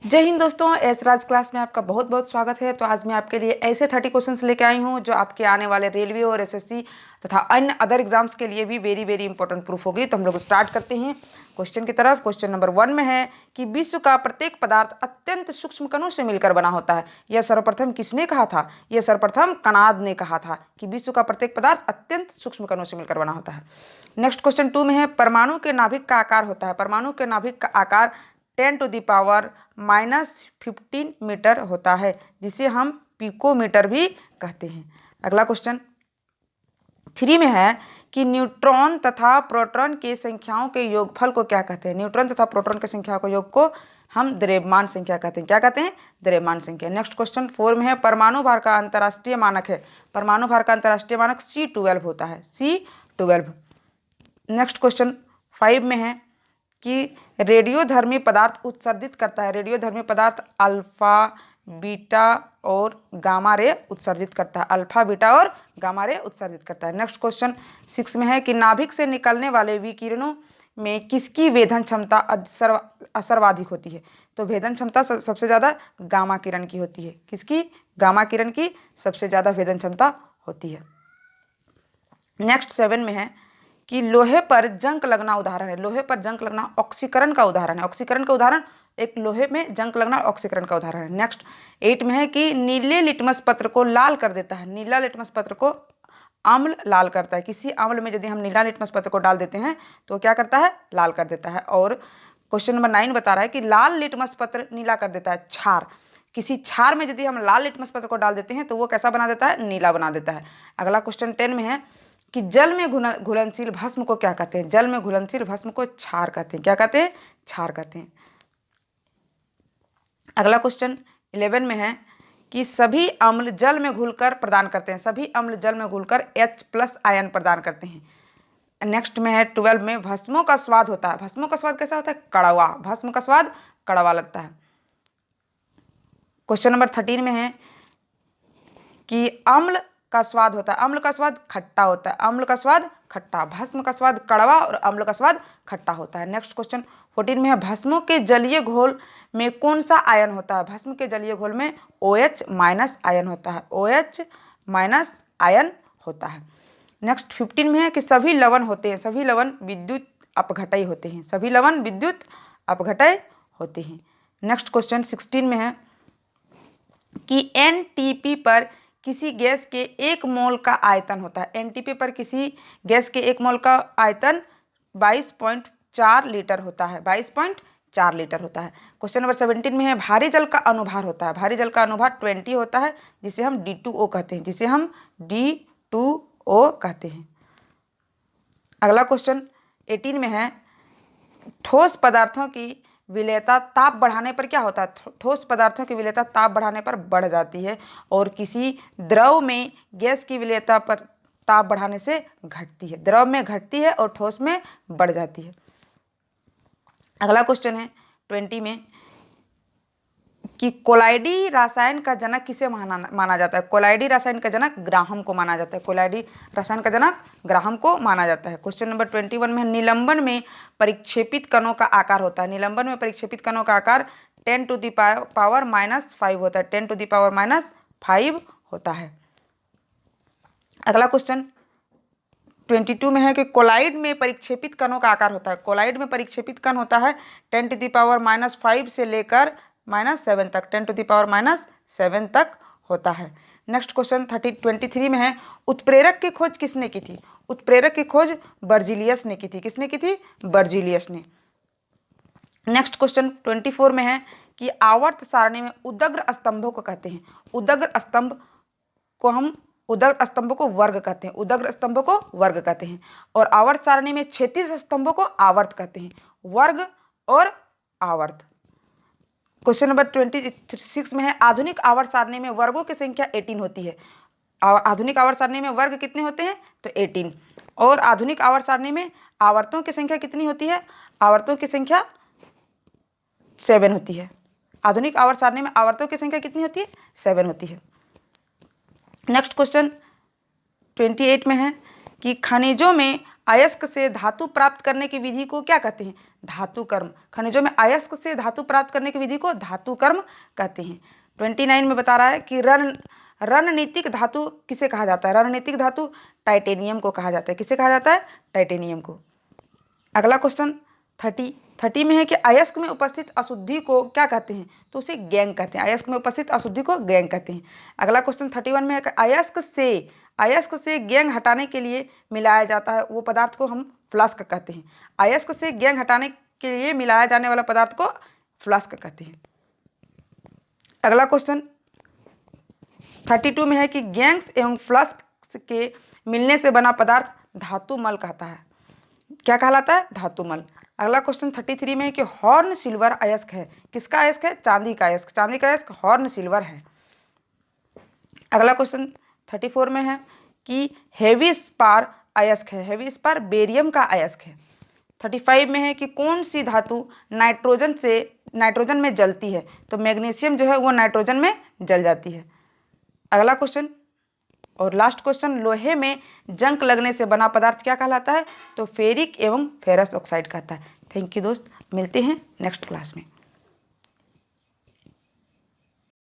जय हिंद दोस्तों, एस राज क्लास में आपका बहुत बहुत स्वागत है। तो आज मैं आपके लिए ऐसे 30 क्वेश्चंस लेके आई हूँ जो आपके आने वाले रेलवे और एसएससी तथा अन्य अदर एग्जाम्स के लिए भी वेरी वेरी इंपॉर्टेंट प्रूफ होगी। तो हम लोग स्टार्ट करते हैं क्वेश्चन की तरफ। क्वेश्चन नंबर 1 में है कि विश्व का प्रत्येक पदार्थ अत्यंत सूक्ष्म कणों से मिलकर बना होता है। यह सर्वप्रथम किसने कहा था? यह सर्वप्रथम कणाद ने कहा था कि विश्व का प्रत्येक पदार्थ अत्यंत सूक्ष्म कणों से मिलकर बना होता है। नेक्स्ट क्वेश्चन 2 में है परमाणु के नाभिक का आकार होता है। परमाणु के नाभिक का आकार 10⁻⁻15 मीटर होता है, जिसे हम पिकोमीटर भी कहते हैं। अगला क्वेश्चन 3 में है कि न्यूट्रॉन तथा प्रोटॉन के संख्याओं के योगफल को क्या कहते हैं? न्यूट्रॉन तथा प्रोटॉन के संख्याओं के योग को हम द्रव्यमान संख्या कहते हैं। क्या कहते हैं? द्रव्यमान संख्या। नेक्स्ट क्वेश्चन 4 में है परमाणु भार का अंतर्राष्ट्रीय मानक है। परमाणु भार का अंतर्राष्ट्रीय मानक C12 होता है, C12। नेक्स्ट क्वेश्चन 5 में है कि रेडियोधर्मी पदार्थ उत्सर्जित करता है। रेडियोधर्मी पदार्थ अल्फा, बीटा और गामा रे उत्सर्जित करता है। अल्फा, बीटा और गामा रे उत्सर्जित करता है। नेक्स्ट क्वेश्चन 6 में है कि नाभिक से निकलने वाले विकिरणों में किसकी वेधन क्षमता सर्वाधिक होती है? तो वेधन क्षमता सबसे ज़्यादा गामा किरण की होती है। किसकी? गामा किरण की सबसे ज़्यादा वेधन क्षमता होती है। नेक्स्ट 7 में है कि लोहे पर जंक लगना उदाहरण है। लोहे पर जंक लगना ऑक्सीकरण का उदाहरण है। ऑक्सीकरण का उदाहरण एक लोहे में जंक लगना ऑक्सीकरण का उदाहरण है। नेक्स्ट 8 में है कि नीले लिटमस पत्र को लाल कर देता है। नीला लिटमस पत्र को अम्ल लाल करता है। किसी अम्ल में यदि हम नीला लिटमस पत्र को डाल देते हैं तो क्या करता है? लाल कर देता है। और क्वेश्चन नंबर 9 बता रहा है कि लाल लिटमस पत्र नीला कर देता है क्षार। किसी क्षार में यदि हम लाल लिटमस पत्र को डाल देते हैं तो वो कैसा बना देता है? नीला बना देता है। अगला क्वेश्चन 10 में है कि जल में घुलनशील भस्म को क्या कहते हैं? जल में घुलनशील भस्म को क्षार कहते हैं। क्या कहते हैं? क्षार कहते हैं। अगला क्वेश्चन 11 में है कि सभी अम्ल जल में घुलकर प्रदान करते हैं। सभी अम्ल जल में घुलकर H+ आयन प्रदान करते हैं। नेक्स्ट में है 12 में भस्मों का स्वाद होता है। भस्मों का स्वाद कैसा होता है? कड़वा। भस्म का स्वाद कड़वा लगता है। क्वेश्चन नंबर 13 में है कि अम्ल का स्वाद होता है। अम्ल का स्वाद खट्टा होता है। अम्ल का स्वाद खट्टा। भस्म का स्वाद कड़वा और अम्ल का स्वाद खट्टा होता है। नेक्स्ट क्वेश्चन 14 में है भस्मों के जलीय घोल में कौन सा आयन होता है? भस्म के जलीय घोल में OH- आयन होता है। OH- आयन होता है। नेक्स्ट 15 में है कि सभी लवण होते हैं। सभी लवण विद्युत अपघटय होते हैं। सभी लवण विद्युत अपघटय होते हैं। नेक्स्ट क्वेश्चन 16 में है कि NTP पर किसी गैस के 1 मोल का आयतन होता है। NTP पर किसी गैस के 1 मोल का आयतन 22.4 लीटर होता है। 22.4 लीटर होता है। क्वेश्चन नंबर 17 में है भारी जल का अनुभार होता है। भारी जल का अनुभार 20 होता है, जिसे हम D2O कहते हैं। जिसे हम D2O कहते हैं। अगला क्वेश्चन 18 में है ठोस पदार्थों की विलेयता ताप बढ़ाने पर क्या होता है? ठोस पदार्थों की विलेयता ताप बढ़ाने पर बढ़ जाती है और किसी द्रव में गैस की विलेयता पर ताप बढ़ाने से घटती है। द्रव में घटती है और ठोस में बढ़ जाती है। अगला क्वेश्चन है 20 में कि कोलाइडी रसायन का जनक किसे माना जाता है? कोलाइडी रसायन का जनक ग्राहम को माना जाता है। कोलाइडी रसायन का जनक ग्राहम को माना जाता है। क्वेश्चन नंबर 21 में निलंबन में परिक्षेपित कणों का आकार होता है। निलंबन में परिक्षेपित कणों का आकार 10⁻⁻5 होता है। 10⁻5 होता है। अगला क्वेश्चन 22 में है कि कोलाइड में परिक्षेपित कणों का आकार होता है। कोलाइड में परिक्षेपित कण होता है 10⁻⁻5 से लेकर -7 तक। 10⁻⁻7 तक होता है। नेक्स्ट क्वेश्चन 23 में है उत्प्रेरक की खोज किसने की थी? उत्प्रेरक की खोज बर्जीलियस ने की थी। किसने की थी? बर्जीलियस ने। नेक्स्ट क्वेश्चन 24 में है कि आवर्त सारणी में उदग्र स्तंभों को कहते हैं। उदग्र स्तंभ को हम उदग्र स्तंभों को वर्ग कहते हैं। उदग्र स्तंभों को वर्ग कहते हैं। और आवर्त सारणी में क्षैतिज स्तंभों को आवर्त कहते हैं। वर्ग और आवर्त। क्वेश्चन नंबर 26 में है आधुनिक आवर्त सारणी में वर्गों की संख्या 18 होती है। आधुनिक आवर्त सारणी में वर्ग कितने होते हैं? तो 18। और आधुनिक आवर्त सारणी में आवर्तों की संख्या कितनी होती है? आवर्तों की संख्या 7 होती है। आधुनिक आवर्त सारणी में आवर्तों की संख्या कितनी होती है? 7 होती है। नेक्स्ट क्वेश्चन 28 में है कि खनिजों में अयस्क से धातु प्राप्त करने की विधि को क्या कहते हैं? धातु कर्म। खनिजों में अयस्क से धातु प्राप्त करने की विधि को धातु कर्म कहते हैं। 29 में बता रहा है कि रणनीतिक धातु किसे कहा जाता है? रणनीतिक धातु टाइटेनियम को कहा जाता है। किसे कहा जाता है? टाइटेनियम को। अगला क्वेश्चन 30 में है कि अयस्क में उपस्थित अशुद्धि को क्या कहते हैं? तो उसे गैंग कहते हैं। अयस्क में उपस्थित अशुद्धि को गैंग कहते हैं। अगला क्वेश्चन 31 में है कि अयस्क से गैंग हटाने के लिए मिलाया जाता है वो पदार्थ को हम फ्लास्क कहते हैं। अयस्क से गैंग हटाने के लिए मिलाया जाने वाला पदार्थ को फ्लास्क कहते हैं। अगला क्वेश्चन 32 में है कि गैंग्स एवं फ्लास्क के मिलने से बना पदार्थ धातुमल कहता है। क्या कहलाता है? धातुमल। अगला क्वेश्चन 33 में है कि हॉर्न सिल्वर अयस्क है। किसका अयस्क है? चांदी का अयस्क। चांदी का अयस्क हॉर्न सिल्वर है। अगला क्वेश्चन 34 में है कि हेवी स्पार अयस्क है। हेवी स्पार बेरियम का अयस्क है। 35 में है कि कौन सी धातु नाइट्रोजन में जलती है? तो मैग्नीशियम जो है वो नाइट्रोजन में जल जाती है। अगला क्वेश्चन और लास्ट क्वेश्चन, लोहे में जंग लगने से बना पदार्थ क्या कहलाता है? तो फेरिक एवं फेरस ऑक्साइड कहता है। थैंक यू दोस्त, मिलते हैं नेक्स्ट क्लास में।